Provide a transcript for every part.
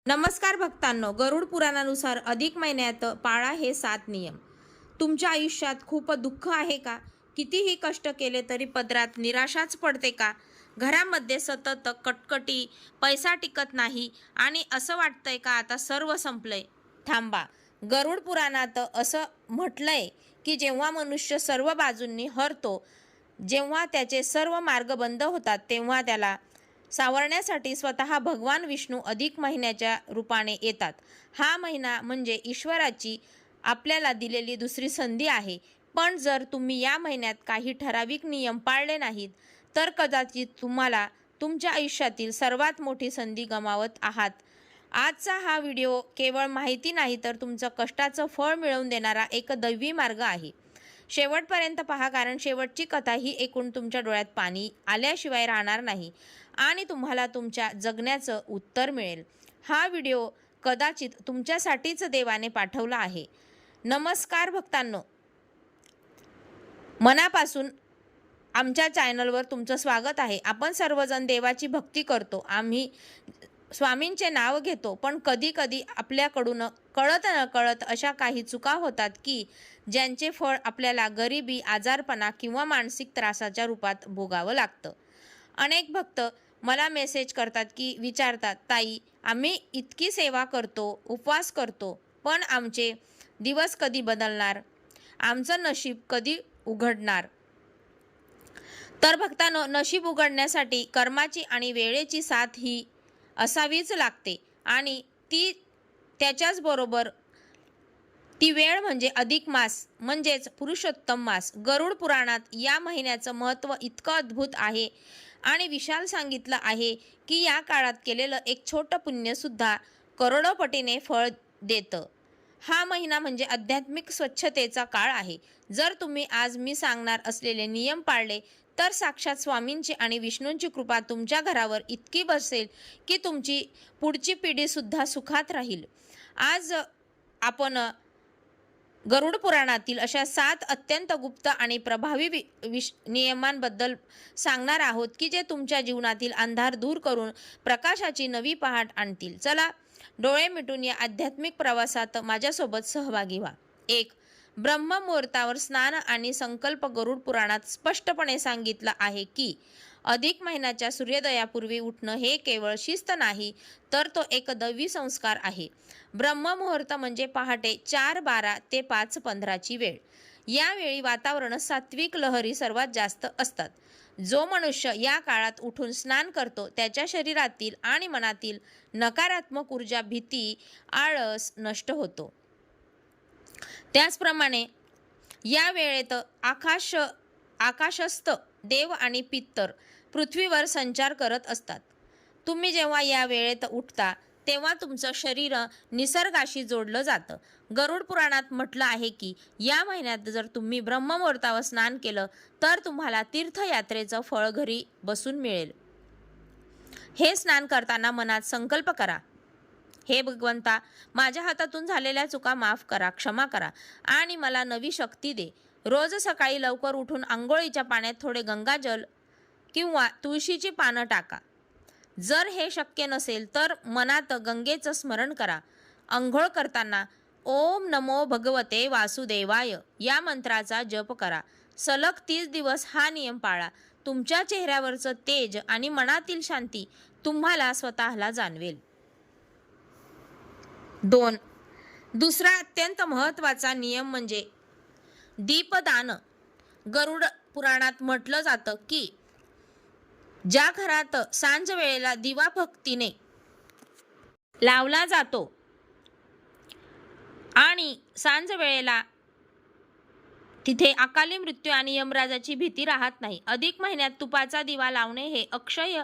नमस्कार भक्तांनो, गरुड पुराणानुसार अधिक महिन्यात पाळा हे 7 नियम. तुमच्या आयुष्यात खूप दुःख आहे का? कितीही कष्ट केले तरी पदरात निराशाच पडते का? घरामध्ये सतत कटकटी, पैसा टिकत नाही आणि असं वाटतंय का आता सर्व संपलंय? थांबा. गरुड पुराणात असं म्हटलंय की जेव्हा मनुष्य सर्व बाजूंनी हरतो, जेव्हा त्याचे सर्व मार्ग बंद होतात, तेव्हा त्याला सावरण्यासाठी स्वतः भगवान विष्णू अधिक महिन्याच्या रूपाने येतात. हा महिना म्हणजे ईश्वराची आपल्याला दिलेली दुसरी संधी आहे. पण जर तुम्ही या महिन्यात काही ठराविक नियम पाळले नाहीत, तर कदाचित तुम्हाला तुमच्या आयुष्यातील सर्वात मोठी संधी गमावत आहात. आजचा हा व्हिडिओ केवळ माहिती नाही, तर तुमचं कष्टाचं फळ मिळवून देणारा एक दैवी मार्ग आहे. शेवटपर्यंत पहा, कारण शेवटची कथा ही ऐकून तुमच्या डोळ्यात पाणी आल्याशिवाय राहणार नाही आणि तुम्हाला तुमच्या जगण्याचं उत्तर मिळेल. हा व्हिडिओ कदाचित तुमच्यासाठीच देवाने पाठवला आहे. नमस्कार भक्तांनो, मनापासून आमच्या चॅनलवर तुमचं स्वागत आहे. आपण सर्वजण देवाची भक्ती करतो, आम्ही स्वामींचे नाव घेतो, पण कधी कधी आपल्याकडून कळत नकळत अशा काही चुका होतात की ज्यांचे फळ आपल्याला गरिबी, आजारपणा किंवा मानसिक त्रासाच्या रूपात भोगावं लागतं. अनेक भक्त मला मेसेज करतात की विचारतात, ताई, आम्ही इतकी सेवा करतो, उपवास करतो, पण आमचे दिवस कधी बदलणार? आमचं नशीब कधी उघडणार? तर भक्तांनो, नशीब उघडण्यासाठी कर्माची आणि वेळेची साथ ही असावीच लागते आणि त्याच्याच बरोबर ती वेळ म्हणजे अधिक मास, म्हणजेच पुरुषोत्तम मास. गरुड पुराणात या महिन्याचं महत्त्व इतकं अद्भुत आहे आणि विशाल सांगितलं आहे की या काळात केलेलं एक छोटं पुण्यसुद्धा करोडोपटीने फळ देतं. हा महिना म्हणजे आध्यात्मिक स्वच्छतेचा काळ आहे. जर तुम्ही आज मी सांगणार असलेले नियम पाळले, तर साक्षात स्वामींची आणि विष्णूंची कृपा तुमच्या घरावर इतकी बसेल की तुमची पुढची पिढीसुद्धा सुखात राहील. आज आपण गरुड पुराणातील अशा 7 अत्यंत गुप्त आणि प्रभावी नियमांबद्दल सांगणार आहोत की जे तुमच्या जीवनातील अंधार दूर करून प्रकाशाची नवी पहाट आणतील. चला, डोळे मिटून या आध्यात्मिक प्रवासात माझ्यासोबत सहभागी व्हा. 1. ब्रह्ममुहूर्तावर स्नान आणि संकल्प. गरुड पुराणात स्पष्टपणे सांगितलं आहे की अधिक महिन्याच्या सूर्योदयापूर्वी उठणं हे केवळ शिस्त नाही, तर तो एक दैवी संस्कार आहे. ब्रह्ममुहूर्त म्हणजे पहाटे 4:12 ते 5:15 ची वेळ. यावेळी वातावरण सात्विक लहरी सर्वात जास्त असतात. जो मनुष्य या काळात उठून स्नान करतो, त्याच्या शरीरातील आणि मनातील नकारात्मक ऊर्जा, भीती, आळस नष्ट होतो. त्याचप्रमाणे या वेळेत आकाशस्थ देव आणि पितर पृथ्वीवर संचार करत असतात. तुम्ही जेव्हा या वेळेत उठता, तेव्हा तुमचं शरीर निसर्गाशी जोडलं जातं. गरुड पुराणात म्हटलं आहे की या महिन्यात जर तुम्ही ब्रह्ममुहूर्तावर स्नान केलं, तर तुम्हाला तीर्थयात्रेचं फळ घरी बसून मिळेल. हे स्नान करताना मनात संकल्प करा, हे भगवंता, माझ्या हातातून झालेल्या चुका माफ करा, क्षमा करा आणि मला नवी शक्ती दे. रोज सकाळी लवकर उठून आंघोळीच्या पाण्यात थोडे गंगाजल किंवा तुळशीची पानं टाका. जर हे शक्य नसेल तर मनात गंगेचं स्मरण करा. आंघोळ करताना ओम नमो भगवते वासुदेवाय या मंत्राचा जप करा. सलग 30 दिवस हा नियम पाळा. तुमच्या चेहऱ्यावरचं तेज आणि मनातील शांती तुम्हाला स्वतःला जाणवेल. 2. दुसरा अत्यंत महत्त्वाचा नियम म्हणजे दीपदान. गरुड पुराणात म्हटलं जातं की ज्या घरात सांज वेळेला दिवा भक्तीने लावला जातो आणि सांज वेळेला तिथे अकाली मृत्यू आणि यमराजाची भीती राहत नाही. अधिक महिन्यात तुपाचा दिवा लावणे हे अक्षय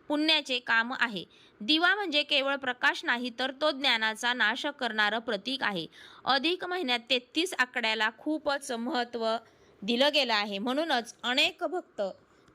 पुण्याचे काम आहे. दिवा म्हणजे केवळ प्रकाश नाही, तर तो ज्ञानाचा नाश करणारं प्रतीक आहे. अधिक महिन्यात 33 आकड्याला खूपच महत्त्व दिलं गेलं आहे. म्हणूनच अनेक भक्त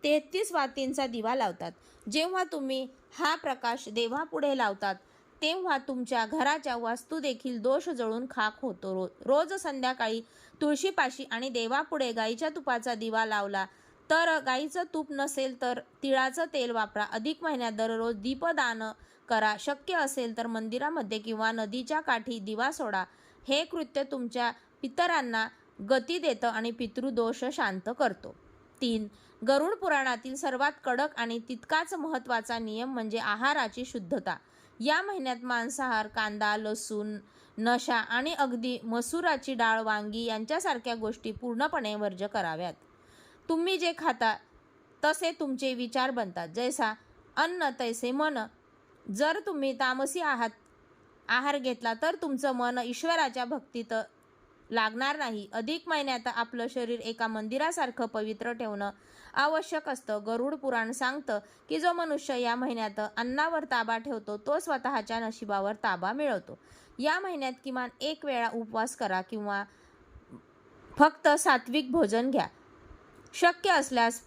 33 वातींचा दिवा लावतात. जेव्हा तुम्ही हा प्रकाश देवापुढे लावतात, तेव्हा तुमच्या घराच्या वास्तू देखील दोष जळून खाक होतो. रोज संध्याकाळी तुळशीपाशी आणि देवापुढे गाईच्या तुपाचा दिवा लावला तर गाईचं तूप नसेल तर तिळाचं तेल वापरा. अधिक महिन्यात दररोज दीपदान करा. शक्य असेल तर मंदिरामध्ये किंवा नदीच्या काठी दिवा सोडा. हे कृत्य तुमच्या पितरांना गती देतं आणि पितृदोष शांत करतो. 3. गरुड पुराणातील सर्वात कडक आणि तितकाच महत्त्वाचा नियम म्हणजे आहाराची शुद्धता. या महिन्यात मांसाहार, कांदा, लसूण, नशा आणि अगदी मसुराची डाळ, वांगी यांच्यासारख्या गोष्टी पूर्णपणे वर्ज्य कराव्यात. तुम्ही जे खाता तसे तुमचे विचार बनतात. जैसा अन्न तैसे मन. जर तुम्ही तामसी आहार घेतला तर तुमचं मन ईश्वराच्या भक्तीत लागणार नाही. अधिक महिन्यात आपलं शरीर एका मंदिरासारखं पवित्र ठेवणं आवश्यक असतं. गरुड पुराण सांगतं की जो मनुष्य या महिन्यात अन्नावर ताबा ठेवतो तो स्वतःच्या नशिबावर ताबा मिळवतो. या महिन्यात किमान 1 वेळा उपवास करा किंवा फक्त सात्विक भोजन घ्या. शक्य असल्यास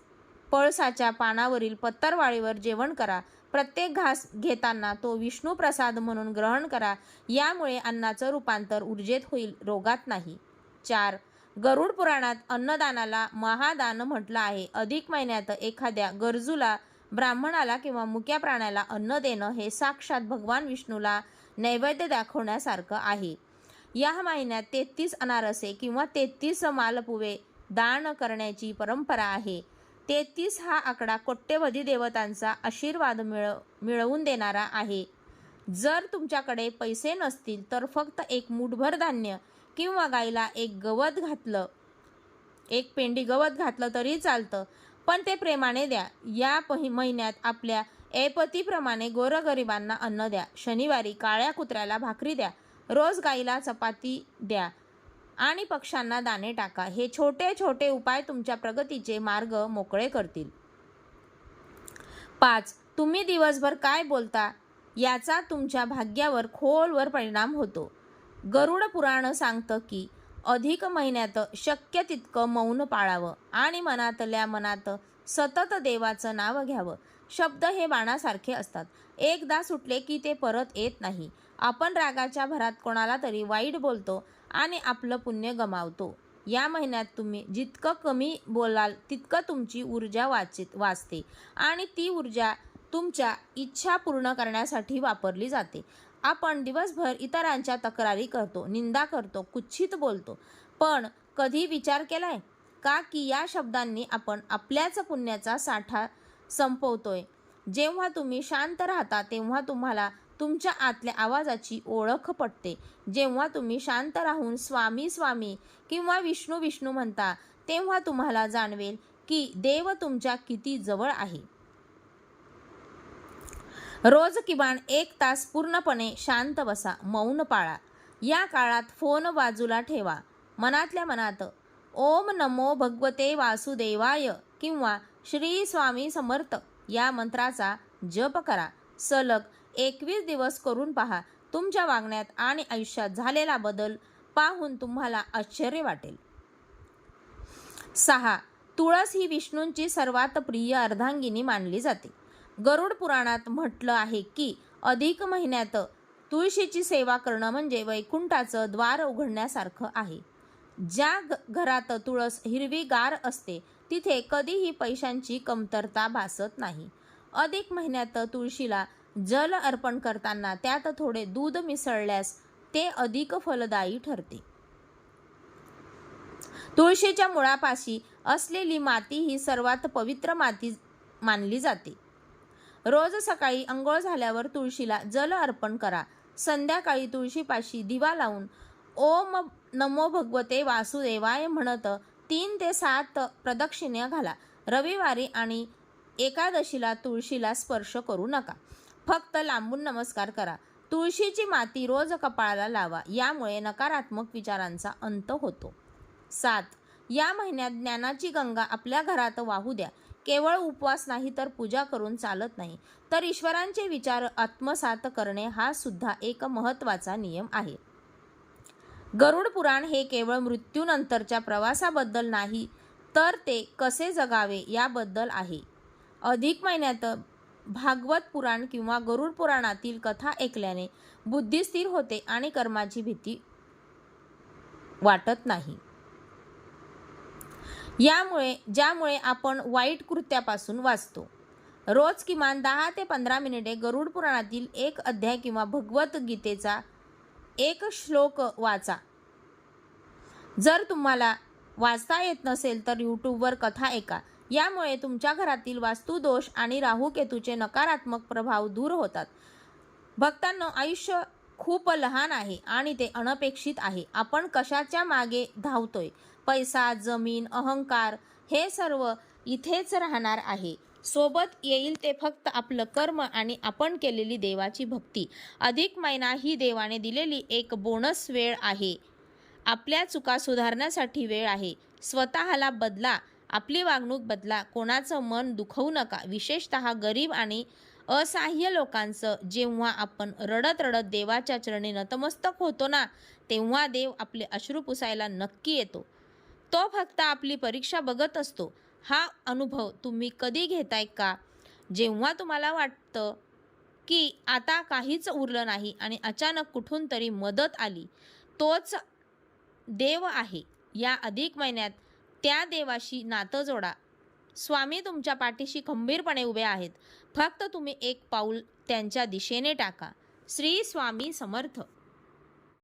पळसाच्या पानावरील पत्तरवाळीवर जेवण करा. प्रत्येक घास घेताना तो विष्णू प्रसाद म्हणून ग्रहण करा. यामुळे अन्नाचं रूपांतर ऊर्जेत होईल, रोगात नाही. 4. गरुड पुराणात अन्नदानाला महादान म्हटलं आहे. अधिक महिन्यात एखाद्या गरजूला, ब्राह्मणाला किंवा मुक्या प्राण्याला अन्न देणं हे साक्षात भगवान विष्णूला नैवेद्य दाखवण्यासारखं आहे. या महिन्यात 33 अनारसे किंवा 33 मालपुवे दान करण्याची परंपरा आहे. 33 हा आकडा कोट्यवधी देवतांचा आशीर्वाद मिळवून देणारा आहे. जर तुमच्याकडे पैसे नसतील तर फक्त एक मूठभर धान्य किंवा गाईला एक पेंडी गवत घातलं तरी चालतं, पण ते प्रेमाने द्या. या महिन्यात आपल्या ऐपतीप्रमाणे गोरगरिबांना अन्न द्या. शनिवारी काळ्या कुत्र्याला भाकरी द्या. रोज गाईला चपाती द्या आणि पक्ष्यांना दाणे टाका. हे छोटे छोटे उपाय तुमच्या प्रगतीचे मार्ग मोकळे करतील. 5. तुम्ही दिवसभर काय बोलता याचा तुमच्या भाग्यावर खोलवर परिणाम होतो. गरुड पुराण सांगतं की अधिक महिन्यात शक्य तितकं मौन पाळावं आणि मनातल्या मनात सतत देवाचं नाव घ्यावं. शब्द हे बाणासारखे असतात. एकदा सुटले की ते परत येत नाही. आपण रागाच्या भरात कोणाला तरी वाईट बोलतो आणि आपलं पुण्य गमावतो. या महिन्यात तुम्ही जितकं कमी बोलाल तितकं तुमची ऊर्जा वाचते आणि ती ऊर्जा तुमच्या इच्छा पूर्ण करण्यासाठी वापरली जाते. आपण दिवसभर इतरांच्या तक्रारी करतो, निंदा करतो, कुत्सित बोलतो, पण कधी विचार केलाय का की या शब्दांनी आपण आपल्याच पुण्याचा साठा संपवतोय. जेव्हा तुम्ही शांत राहता तेव्हा तुम्हाला तुमच्या आतल्या आवाजाची ओळख पटते. जेव्हा तुम्ही शांत राहून स्वामी स्वामी किंवा विष्णू विष्णू म्हणता तेव्हा तुम्हाला जाणवेल की देव तुमच्या किती जवळ आहे. रोज किमान 1 तास पूर्णपणे शांत बसा, मौन पाळा. या काळात फोन बाजूला ठेवा. मनातल्या मनात ओम नमो भगवते वासुदेवाय किंवा श्री स्वामी समर्थ या मंत्राचा जप करा. सलग 21 दिवस करून पहा. तुमच्या वागण्यात आणि आयुष्यात झालेला बदल पाहून तुम्हाला आश्चर्य वाटेल. 6. तुळस ही विष्णूंची सर्वात प्रिय अर्धांगिनी मानली जाते. गरुड पुराणात म्हटलं आहे की अधिक महिन्यात तुळशीची सेवा करणं म्हणजे वैकुंठाचं द्वार उघडण्यासारखं आहे. ज्या घरात तुळस हिरवीगार असते तिथे कधीही पैशांची कमतरता भासत नाही. अधिक महिन्यात तुळशीला जल अर्पण करताना त्यात थोडे दूध मिसळल्यास ते अधिक फलदायी ठरते. तुळशीच्या मुळापाशी असलेली माती ही सर्वात पवित्र माती मानली जाते. रोज सकाळी अंघोळ झाल्यावर तुळशीला जल अर्पण करा. संध्याकाळी तुळशीपाशी दिवा लावून ओम नमो भगवते वासुदेवाय म्हणत 3 ते 7 प्रदक्षिण्या घाला. रविवारी आणि एकादशीला तुळशीला स्पर्श करू नका. फक्त लांबून नमस्कार करा. तुळशीची माती रोज कपाळाला लावा. यामुळे नकारात्मक विचारांचा अंत होतो. 7. या महिन्यात ज्ञानाची गंगा आपल्या घरात वाहू द्या. केवळ उपवास नाही तर पूजा करून चालत नाही, तर ईश्वरांचे विचार आत्मसात करणे हा सुद्धा एक महत्त्वाचा नियम आहे. गरुड पुराण हे केवळ मृत्यूनंतरच्या प्रवासाबद्दल नाही तर ते कसे जगावे याबद्दल आहे. अधिक महिन्यात भागवत पुराण किंवा गरुड पुराणातील कथा ऐकल्याने बुद्धी स्थिर होते आणि कर्माची भीती वाटत नाही. ज्यामुळे आपण वाईट कृत्यापासून वाचतो. रोज किमान 10 ते 15 मिनिटे गरुड पुराणातील एक अध्याय किंवा भगवद्गीतेचा एक श्लोक वाचा. जर तुम्हाला वाचता येत नसेल तर यूट्यूबवर कथा ऐका. यामुळे तुमच्या घरातील वास्तुदोष आणि राहू-केतूचे नकारात्मक प्रभाव दूर होतात. भक्तांनो, आयुष्य खूप लहान आहे आणि ते अनपेक्षित आहे. आपण कशाच्या मागे धावतोय? पैसा, जमीन, अहंकार हे सर्व इथेच राहणार आहे. सोबत येईल ते फक्त आपलं कर्म आणि आपण केलेली देवाची भक्ती. अधिक महिना ही देवाने दिलेली एक बोनस वेळ आहे. आपल्या चुका सुधारण्यासाठी वेळ आहे. स्वतःला बदला, आपली वागणूक बदला, कोणाचं मन दुखवू नका. विशेषतः गरीब आणि असहाय्य लोकांचं. जेव्हा आपण रडत रडत देवाच्या चरणी नतमस्तक होतो ना, तेव्हा देव आपले अश्रू पुसायला नक्की येतो. तो फक्त आपली परीक्षा बघत असतो. हा अनुभव तुम्ही कधी घेताय का? जेव्हा तुम्हाला वाटतं की आता काहीच उरलं नाही आणि अचानक कुठून तरी मदत आली. तोच देव आहे. या अधिक महिन्यात त्या देवाशी नातं जोडा. स्वामी तुमच्या पाठीशी खंबीरपणे उभे आहेत. फक्त तुम्ही एक पाऊल त्यांच्या दिशेने टाका. श्री स्वामी समर्थ.